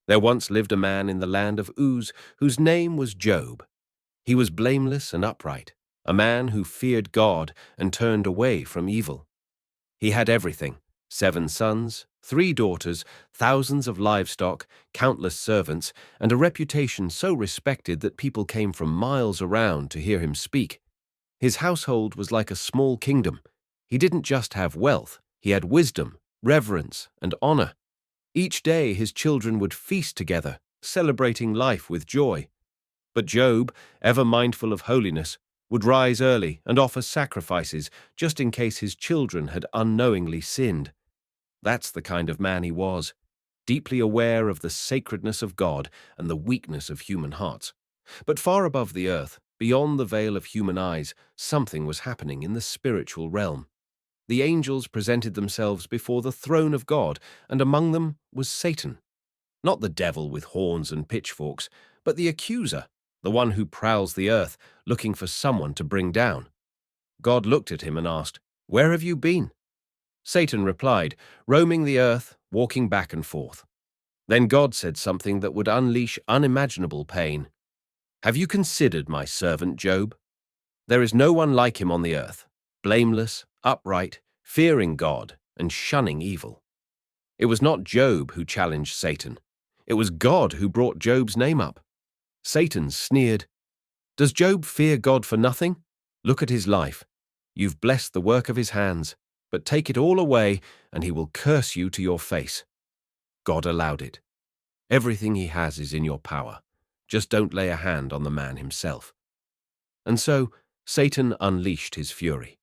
There once lived a man in the land of Uz whose name was Job. He was blameless and upright, a man who feared God and turned away from evil. He had everything: 7 sons, 3 daughters, thousands of livestock, countless servants, and a reputation so respected that people came from miles around to hear him speak. His household was like a small kingdom. He didn't just have wealth, he had wisdom, reverence, and honor. Each day his children would feast together, celebrating life with joy. But Job, ever mindful of holiness, would rise early and offer sacrifices just in case his children had unknowingly sinned. That's the kind of man he was, deeply aware of the sacredness of God and the weakness of human hearts. But far above the earth, beyond the veil of human eyes, something was happening in the spiritual realm. The angels presented themselves before the throne of God, and among them was Satan. Not the devil with horns and pitchforks, but the accuser, the one who prowls the earth, looking for someone to bring down. God looked at him and asked, "Where have you been?" Satan replied, "Roaming the earth, walking back and forth." Then God said something that would unleash unimaginable pain. "Have you considered my servant Job? There is no one like him on the earth, blameless, upright, fearing God, and shunning evil." It was not Job who challenged Satan. It was God who brought Job's name up. Satan sneered, "Does Job fear God for nothing? Look at his life. You've blessed the work of his hands, but take it all away and he will curse you to your face." God allowed it. Everything he has is in your power. Just don't lay a hand on the man himself. And so Satan unleashed his fury.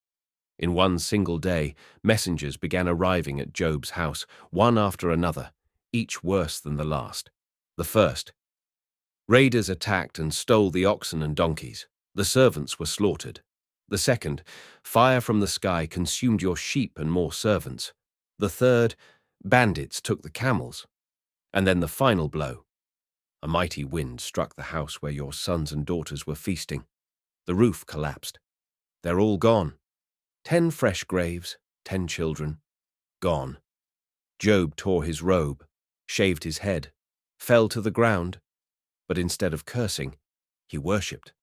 In one single day, messengers began arriving at Job's house, one after another, each worse than the last. The first: raiders attacked and stole the oxen and donkeys. The servants were slaughtered. The second: fire from the sky consumed your sheep and more servants. The third: bandits took the camels. And then the final blow: a mighty wind struck the house where your sons and daughters were feasting. The roof collapsed. They're all gone. 10 fresh graves, 10 children, gone. Job tore his robe, shaved his head, fell to the ground, but instead of cursing, he worshipped.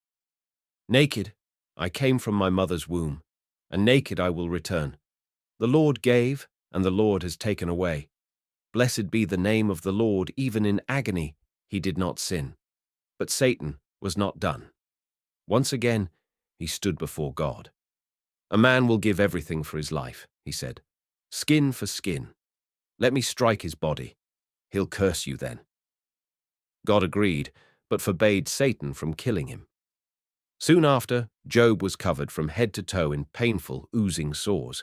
"Naked, I came from my mother's womb, and naked I will return. The Lord gave, and the Lord has taken away. Blessed be the name of the Lord, even in agony he did not sin." But Satan was not done. Once again, he stood before God. "A man will give everything for his life," he said. "Skin for skin. Let me strike his body. He'll curse you then." God agreed, but forbade Satan from killing him. Soon after, Job was covered from head to toe in painful, oozing sores.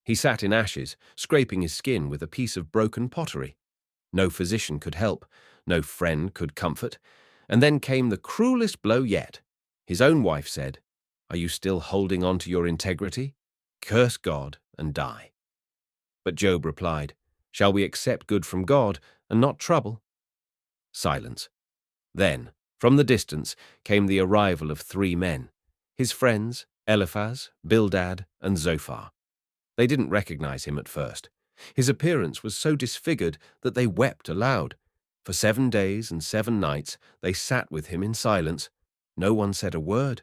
He sat in ashes, scraping his skin with a piece of broken pottery. No physician could help, no friend could comfort, and then came the cruelest blow yet. His own wife said, "Are you still holding on to your integrity? Curse God and die." But Job replied, "Shall we accept good from God and not trouble?" Silence. Then, from the distance, came the arrival of 3 men, his friends, Eliphaz, Bildad, and Zophar. They didn't recognize him at first. His appearance was so disfigured that they wept aloud. For 7 days and 7 nights they sat with him in silence. No one said a word.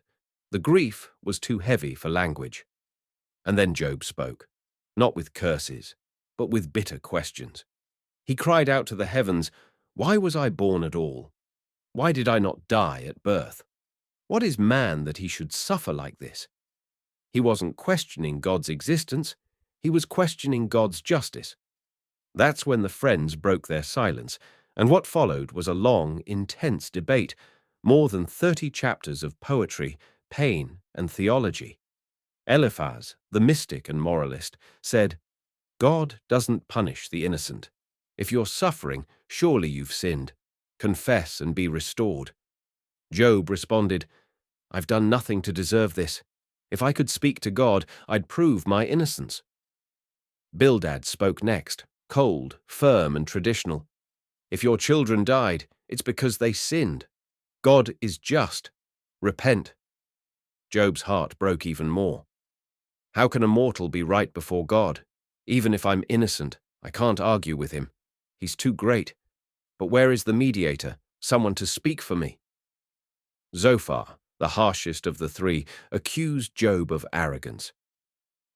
The grief was too heavy for language. And then Job spoke, not with curses, but with bitter questions. He cried out to the heavens, "Why was I born at all? Why did I not die at birth? What is man that he should suffer like this?" He wasn't questioning God's existence, he was questioning God's justice. That's when the friends broke their silence, and what followed was a long, intense debate, more than 30 chapters of poetry, pain, and theology. Eliphaz, the mystic and moralist, said, "God doesn't punish the innocent. If you're suffering, surely you've sinned. Confess and be restored." Job responded, "I've done nothing to deserve this. If I could speak to God, I'd prove my innocence." Bildad spoke next, cold, firm, and traditional. "If your children died, it's because they sinned. God is just. Repent." Job's heart broke even more. How can a mortal be right before God? Even if I'm innocent, I can't argue with him. He's too great. But where is the mediator, someone to speak for me? Zophar, the harshest of the three, accused Job of arrogance.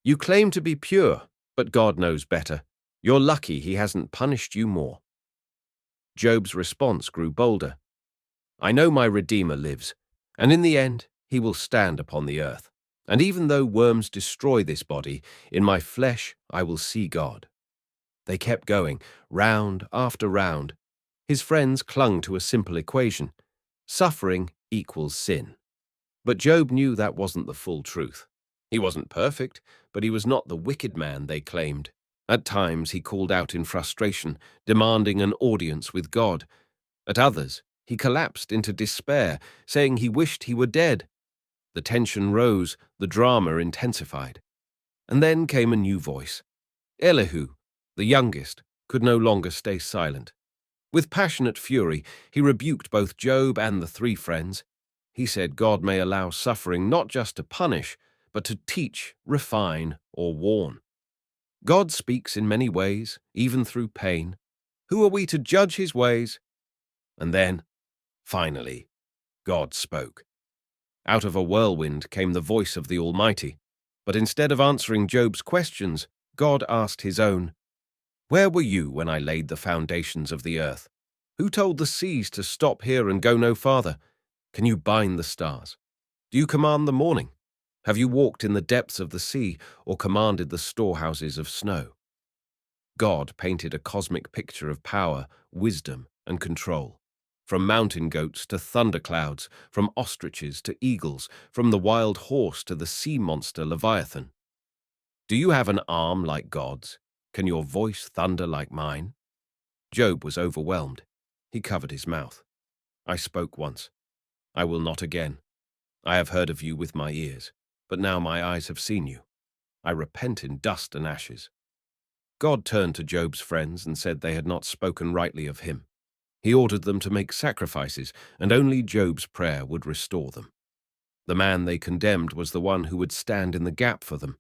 You claim to be pure, but God knows better. You're lucky he hasn't punished you more. Job's response grew bolder. I know my Redeemer lives, and in the end he will stand upon the earth. And even though worms destroy this body, in my flesh I will see God. They kept going, round after round. His friends clung to a simple equation. Suffering equals sin. But Job knew that wasn't the full truth. He wasn't perfect, but he was not the wicked man they claimed. At times he called out in frustration, demanding an audience with God. At others, he collapsed into despair, saying he wished he were dead. The tension rose, the drama intensified. And then came a new voice. Elihu, the youngest, could no longer stay silent. With passionate fury, he rebuked both Job and the three friends. He said God may allow suffering not just to punish, but to teach, refine, or warn. God speaks in many ways, even through pain. Who are we to judge his ways? And then, finally, God spoke. Out of a whirlwind came the voice of the Almighty. But instead of answering Job's questions, God asked his own, Where were you when I laid the foundations of the earth? Who told the seas to stop here and go no farther? Can you bind the stars? Do you command the morning? Have you walked in the depths of the sea or commanded the storehouses of snow? God painted a cosmic picture of power, wisdom, and control. From mountain goats to thunderclouds, from ostriches to eagles, from the wild horse to the sea monster Leviathan. Do you have an arm like God's? Can your voice thunder like mine? Job was overwhelmed. He covered his mouth. I spoke once. I will not again. I have heard of you with my ears, but now my eyes have seen you. I repent in dust and ashes. God turned to Job's friends and said they had not spoken rightly of him. He ordered them to make sacrifices, and only Job's prayer would restore them. The man they condemned was the one who would stand in the gap for them.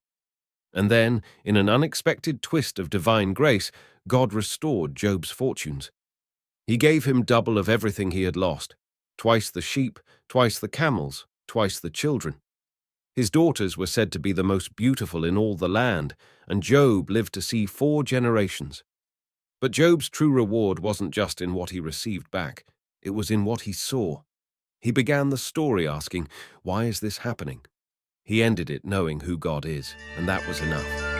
And then, in an unexpected twist of divine grace, God restored Job's fortunes. He gave him double of everything he had lost, twice the sheep, twice the camels, twice the children. His daughters were said to be the most beautiful in all the land, and Job lived to see 4 generations. But Job's true reward wasn't just in what he received back, it was in what he saw. He began the story asking, why is this happening? He ended it knowing who God is, and that was enough.